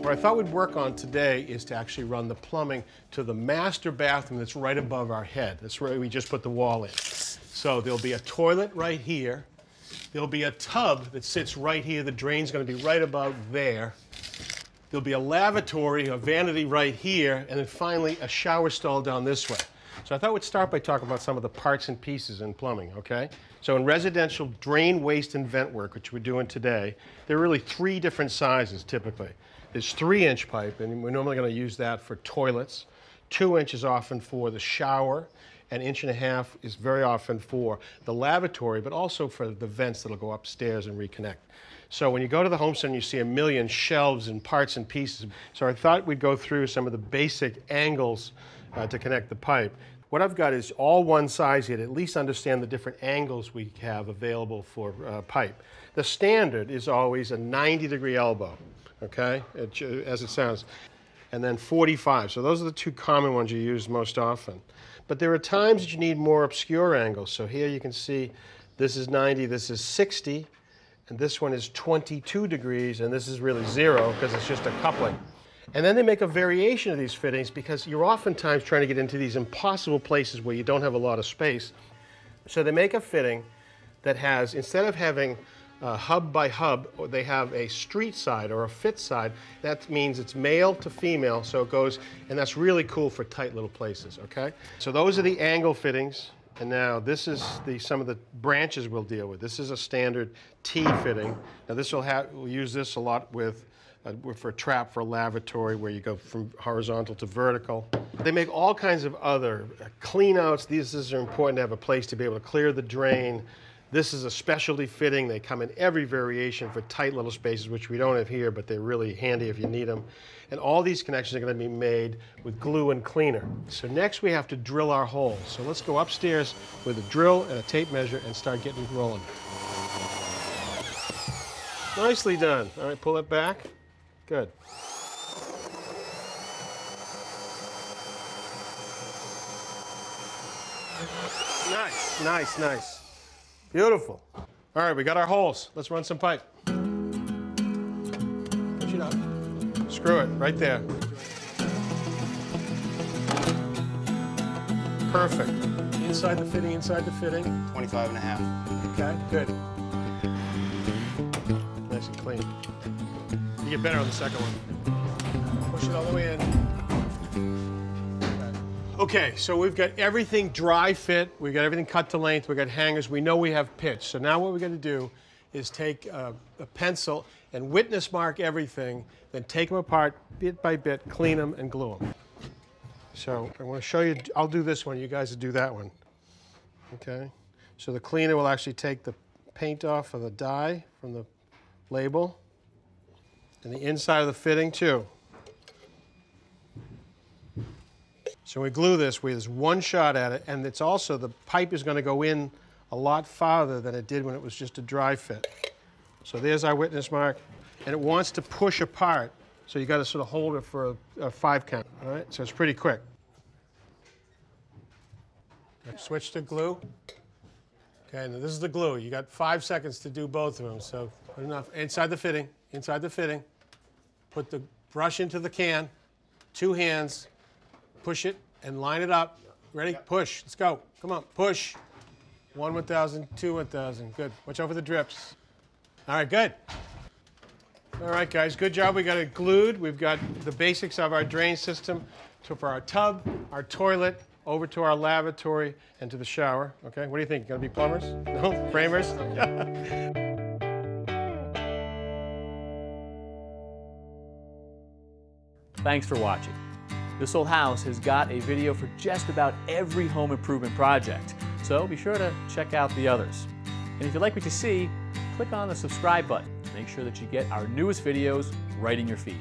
What I thought we'd work on today is to actually run the plumbing to the master bathroom that's right above our head. That's where we just put the wall in. So there'll be a toilet right here. There'll be a tub that sits right here. The drain's going to be right about there. There'll be a lavatory, a vanity right here, and then finally a shower stall down this way. So I thought we'd start by talking about some of the parts and pieces in plumbing, okay? So in residential drain, waste, and vent work, which we're doing today, there are really 3 different sizes typically. There's 3-inch pipe, and we're normally going to use that for toilets. 2 inches often for the shower, and 1.5 inches is very often for the lavatory, but also for the vents that'll go upstairs and reconnect. So when you go to the home center, you see a million shelves and parts and pieces. So I thought we'd go through some of the basic angles to connect the pipe. What I've got is all one size here to at least understand the different angles we have available for pipe. The standard is always a 90-degree elbow, okay, as it sounds, and then 45. So those are the 2 common ones you use most often. But there are times that you need more obscure angles. So here you can see this is 90, this is 60, and this one is 22 degrees, and this is really 0 because it's just a coupling. And then they make a variation of these fittings because you're oftentimes trying to get into these impossible places where you don't have a lot of space. So they make a fitting that has, instead of having hub by hub, they have a street side or a fit side. That means it's male to female, so it goes, and that's really cool for tight little places, okay? So those are the angle fittings, and now this is some of the branches we'll deal with. This is a standard T fitting. Now this we'll use this a lot with for a trap for a lavatory where you go from horizontal to vertical. They make all kinds of other cleanouts. These are important to have a place to be able to clear the drain. This is a specialty fitting. They come in every variation for tight little spaces, which we don't have here, but they're really handy if you need them. And all these connections are going to be made with glue and cleaner. So next we have to drill our holes. So let's go upstairs with a drill and a tape measure and start getting rolling. Nicely done. All right, pull it back. Good. Nice, nice, nice. Beautiful. All right, we got our holes. Let's run some pipe. Push it up. Screw it right there. Perfect. Inside the fitting, inside the fitting. 25.5. Okay, good. Nice and clean. You get better on the second one. Push it all the way in. Okay, so we've got everything dry fit. We've got everything cut to length. We've got hangers. We know we have pitch. So now what we're going to do is take a pencil and witness mark everything, then take them apart bit by bit, clean them, and glue them. So I want to show you. I'll do this one. You guys will do that one. Okay? So the cleaner will actually take the paint off of the dye from the label. And the inside of the fitting, too. So we glue this, there's one shot at it, and it's also, the pipe is going to go in a lot farther than it did when it was just a dry fit. So there's our witness mark, and it wants to push apart, so you got to sort of hold it for a 5 count, all right? So it's pretty quick. Switch to glue. Okay, now this is the glue. You got 5 seconds to do both of them, so put enough inside the fitting. Inside the fitting, put the brush into the can, 2 hands, push it and line it up. Ready? Yep. Push. Let's go. Come on. Push. 1 1000, 2 1000. Good. Watch out for the drips. All right, good. All right, guys, good job. We got it glued. We've got the basics of our drain system for our tub, our toilet, over to our lavatory, and to the shower. Okay, what do you think? Gonna be plumbers? No? Framers? Thanks for watching. This Old House has got a video for just about every home improvement project, so be sure to check out the others. And if you'd like what you see, click on the subscribe button to make sure that you get our newest videos right in your feed.